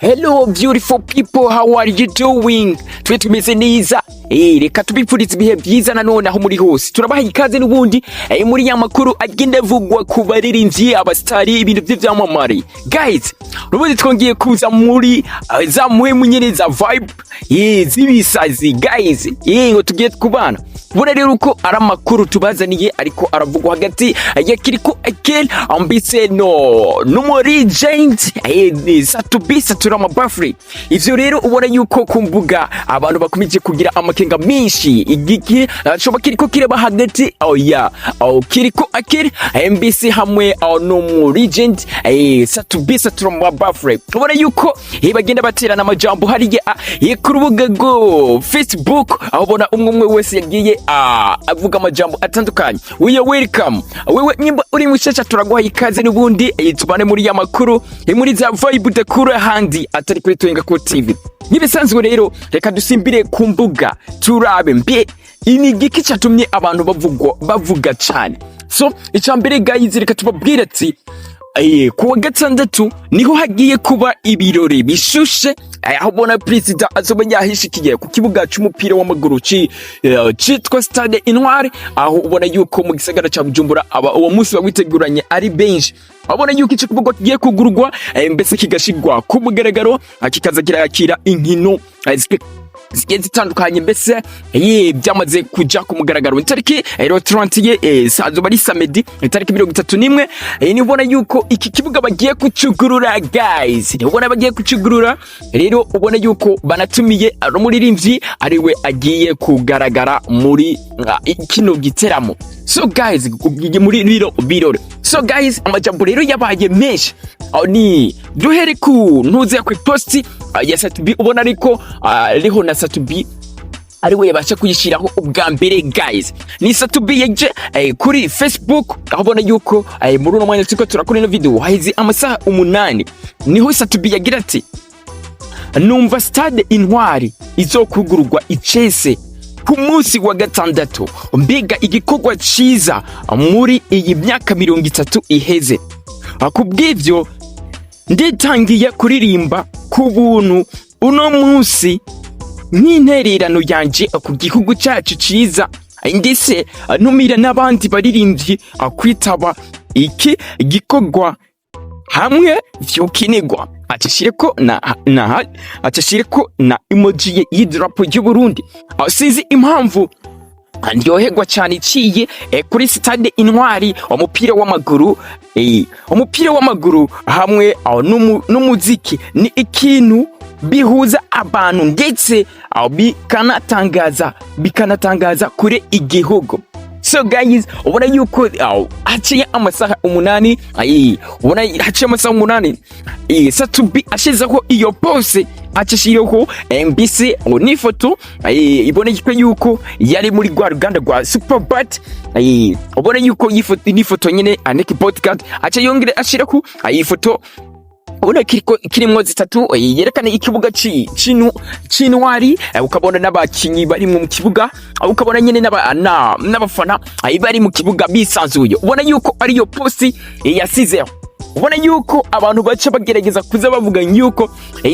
Hello beautiful people, how are you doing? Twe tumeze neza. Reka tubipfurize ibihe byiza nanone aho muri hose. Turabaha ikaze n'ubundi muri ya makuru agenda vugwa ku baririmbyi, abastari, ibintu by'ivyamamare. Guys, n'ubundi twongeye kuza muri za muhemu nyene za vibe z'ibisazi guys. Ngo tugiye kubana. Bura rero uko ari amakuru tubazaniye ariko aravugwa hagati ya KIRIKOU A KILI ambitse muri agent satubisa turama bafri. Ivyo rero ubona yuko kumbuga abantu bakomeje kugira amakenga menshi igiki shoba KIRIKOU kireba hagati KIRIKOU A KILI MBC hamwe muri agent satubisa turama bafri. Ubona yuko bagenda baterana amajambo hariye ku rubuga rwo Facebook, aho ubona umwe wese yagiye avuga amajambo atandukanye. We welcome. Wewe nyimba uri mushasha turaguha ikaze n'ubundi tubane muri ya makuru muri za vibe dekura handi atari kuri TWENGAKO TV. Nibisanzwe rero reka dusimbire ku mbuga turabe mbe ini giki cyatumye abantu bavuga cyane. So icambere guys reka tubabwira ati kuwa gatandatu niho hagiye kuba ibirori bishushe, aho bona president azoba yahishikiye ku kibuga cy'umupira w'amaguru cyitwa Stade Intwari, aho ubona yuko mu gisagara cya Bujumbura uwo munsi bawiteguranye ari benshi. Abona yuko iki kibuga kigiye kugurwa mbese kigashigwa ku mugaragaro, kikaza kirakira inkino zigiye zitandukanye, mbese byamaze kuja ku mugaragaro. Itariki 30 sazo bari samedi itariki 31 nibona yuko iki kibuga bagiye kucugurura guys. Nibona bagiye kucugurura rero, ubona yuko banatumiye umuririmbyi ariwe agiye kugaragara muri kino giteramo. So guys muri birori. So guys amajambo rero yabaye menshi, ni duhere ku ntuze ku post ya Satubi, ubona ariko riho na Satubi ariwe yabasha kuyishiraho ubwa mbere guys. Ni Satubi yaje kuri Facebook, aho ubona yuko muri uno mwanya tuko turakora ino video hahize amasaha 8 niho Satubi yagira ati numva Stade Intwari izokugururwa icese ku munsi wa gatandatu, mbega igikorwa ciza muri iyi myaka 30 iheze. Kubwivyo nditangiye kuririmba kubuntu uno munsi nk'intererano yanje ku gihugu cyacu ciza, ndetse ntumira n'abandi baririmbyi kwitaba iki gikorwa hamwe vyukinigwa. Acishireko na emoji y'idarapo y'u Burundi. Sinzi impamvu ndyoherwa cyane iciye kuri Stade Intwari umupira w'amaguru hamwe n'umuziki ni ikintu bihuza abantu, ndetse bikanatangaza kure igihugu. So guys ubona yuko haciye amasaha 8 ubona haciye amasaha 8 Satubi ashizeho iyo pose, acishiriyeho MBC n'ifoto iboneka yuko yari muri rwa ruganda rwa Superbat. Ubona yuko n'ifoto nyine aneki podcast aca yongere ashiraho ifoto ubona kirimo zitatu yerekana ikibuga c'Intwari, ukabona n'abakinyi bari mu kibuga, ukabona nyene n'abafana bari mu kibuga bisanzuye. Ubona yuko ari yo posti yasizeho. Ubona yuko abantu baca bagerageza kuza bavuga yuko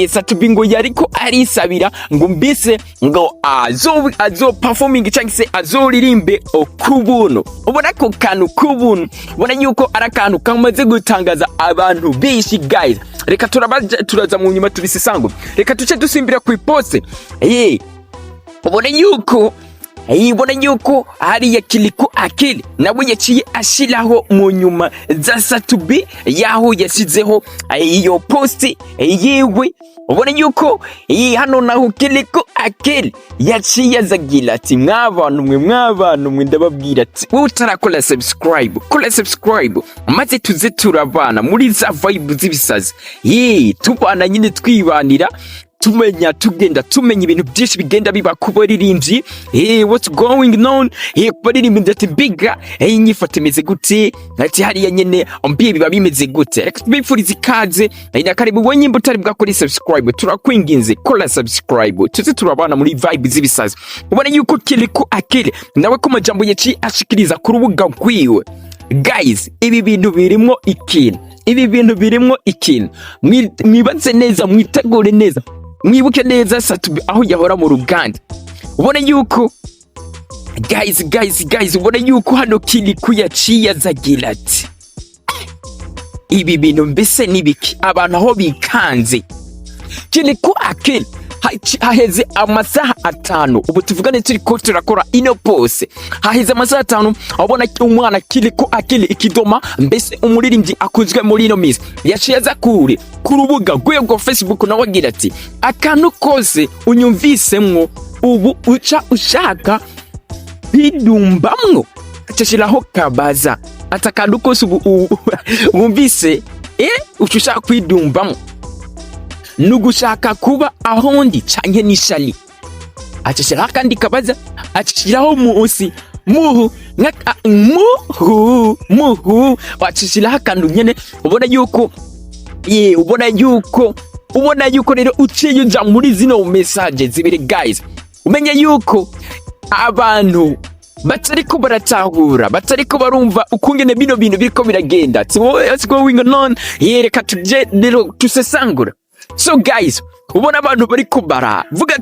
Satubi ngo yariko arisabira ngo mbise ngo azo performing cyangwa se azoririmbe kubuntu. Ubona ko kantu kubuntu, ubona yuko arakantu kamaze gutangaza abantu bishi guys. Reka turaza mu nyuma tubisisango, reka tuce dusimbira ku poste. Ubona yuko hari ya KIRIKOU A KILI nawe yaciye ashiraho mu nyuma za Satubi yaho yasizeho iyo posti yewe. Ubona yuko hano naho KIRIKOU A KILI yaciye azagira ati mwabantu mwe ndababwira ati wowe utarakora subscribe maze tuze turabana muri za vibe z'ibisazi. Tubana nyine twibanira tumenya ibintu byinshi bigenda biba ku baririmbyi. What's going on ku baririmbyi ati biga inyifoto imeze gute, ati hariya nyene mbiye biba bimeze gute. Reka tubifurize ikaze karibu wenye mbutari bwakora subscribe, turakwinginze kora subscribe tuze turabana muri vibe z'ibisazi. Ubona yuko KIRIKOU A KILI nawe ko majambo yaci ashikiriza ku rubuga rwiwe. Guys ibi bintu birimo ikintu ibi bintu birimwo ikintu. Mwibaze neza, mwitegure neza, mwibuke neza Satubi aho yahora mu ruganda. Ubona yuko guys, ubona yuko hano Kirikou yaciye azagira ati ibi bintu mbese nibiki, abantu aho bikanze. Kirikou A KILI haheze amasaha 5 ubu tuvugane turiko turakora ino pose, haheze amasaha 5 abona umwana Kirikou A KILI ikidoma, mbese umuririmbyi akuzwe muri ino minsi yaciye aza ku rubuga rwa Facebook nawe agira ati akantu kose unyumvishijemwo ubu uca ushaka kwidumbamwo, acashiraho kabaza ati akantu kose ubu wumvise uca ushaka kwidumbamwo nugushaka kuba ahondi canke nishali. Acashiraho kandi kabaza, acashiraho musi muhu acashiraho akantu nyene. ubona yuko rero uciye uja muri zino message zibiri guys, umenye yuko abantu batariko baratahura, batariko barumva ukungene bino bintu biriko biragenda. What's going on? Reka tuje rero tusesangura. So guys, ubona abantu bariko baravuga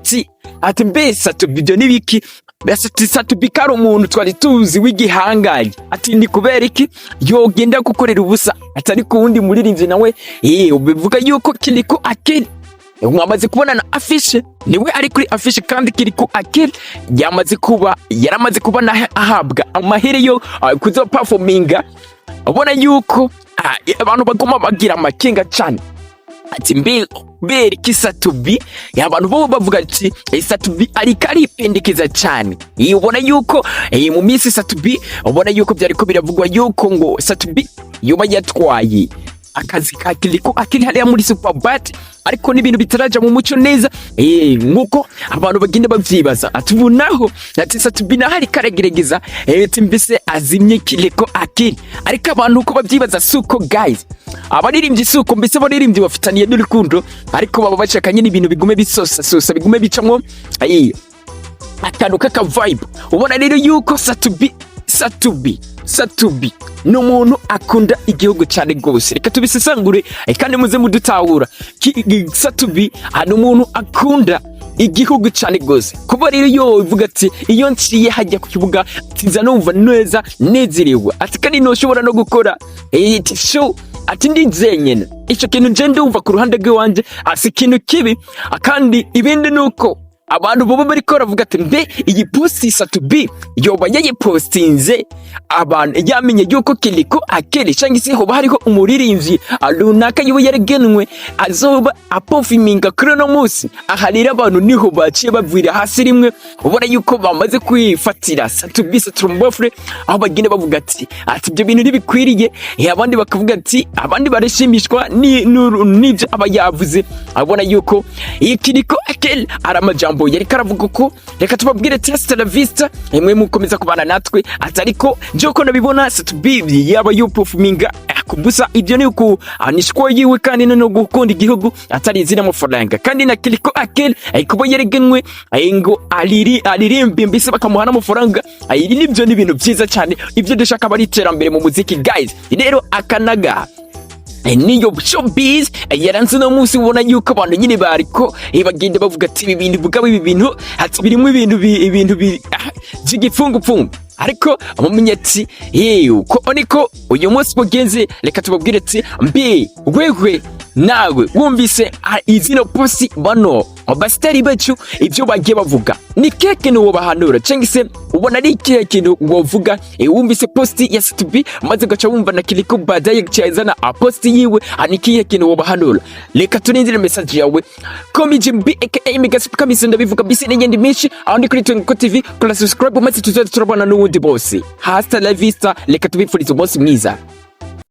ati mbese Satubi nibiki, Satubi kari umuntu twari tuzi w'igihangaye, ati ndi kubera iki yogenda gukorera ubusa, atari ku wundi muririmbyi nawe ubivuga yuko Kirikou A KILI mwamaze kubona na afishe, niwe ari kuri afishe, kandi Kirikou A KILI yaramaze kuba na ahabwa amahiri yo kuzo performinga. Ubona yuko abantu bagoma bagira amakenga cyane ati mbere Satubi, abantu bo bavuga ati Satubi ariko aripendekeza cyane. Ubona yuko mu minsi Satubi, ubona yuko byariko biravugwa yuko ngo Satubi yoba yatwaye akazi ka Kirikou A KILI hariya muri Superbat, ariko n'ibintu bitaraja mu muco neza nkuko abantu bagenda bavyibaza. Ati bunaho ati Satubi nahari karagerageza ati mbese azimye Kirikou A KILI, ariko abantu uko bavyibaza suko guys, abaririmbyi suko mbese abaririmbyi bafitaniye n'urukundo, ariko baba bashakanye n'ibintu bigume bisosa bigume bicamwo akantu kaka vibe. Ubona rero yuko Satubi ni umuntu akunda igihugu cyane gose. Reka tubisesangure kandi muze mudutahura. Satubi ni umuntu akunda igihugu cyane gose, kuba rero yo ivuga ati iyo nciye hajya ku kibuga tiza numva neza nezerewe, ati kandi noshobora no gukora show ati ndinzenyene. Ico kintu je ndumva ku ruhande rwanje asi kintu kibi, kandi ibindi nuko abantu bobo bariko baravuga ati mbe iyi post Satubi yoba yayipostinze abantu yamenye yuko Kirikou A KILI cyangwa se hoba hariho umuririmbyi runaka yiwe yaragenwe azoba aperforminga kuri no munsi. Aha rero abantu niho baciye bavira hasi rimwe, ubona yuko bamaze kwifatira Satubi Satumbofre, aho bagenda bavuga ati ibyo bintu ntibikwiriye. Abandi bakavuga ati abandi barashimishwa n'ibyo aba yavuze. Abona yuko iyi Kirikou A KILI aramajambo yari karavuga ko reka tubabwire hasta la vista, mwe mukomeza kubana natwe. Atariko joko nabibona Satubi yaba performinga kubusa, ibyo ni uko anishwa yiwe kandi no gukunda igihugu atari izina amafaranga. Kandi na Kirikou A KILI kuba yeregenwe ngo aririmbe mbese bakamuha n'amafaranga, nibyo ni ibintu byiza cyane. Ibyo dushaka bari iterambere mu muziki guys. Rero akanaga niyo showbiz yaranze no munsi. Ubona yuko abantu nyine bariko bagenda bavuga ati ibi bintu bugabo, ibi bintu ati birimo ibintu by'igipfungupfungu, ariko amumenye ati uko niko uyu munsi bugenze. Reka tubabwire ati mbe wewe nawe wumvise izino posi bano abastari bacu ibyo bagiye bavuga, ni keke no bahanura cyangwa se ubona ari ikihe kintu wovuga wumvise posti ya Satubi maze gacha wumva na Kirikou badaye cyazana posti yiwe, ni ikihe kintu wobahanura? Reka tunindire message yawe komijimbi aka Megasup kamisa ndabivuga bisi n'ingende menshi aho ndi kuri TWENGAKO TV. Kora subscribe maze tuzajya turabona n'ubundi bose. Hasta la vista, reka tubifurize umunsi mwiza.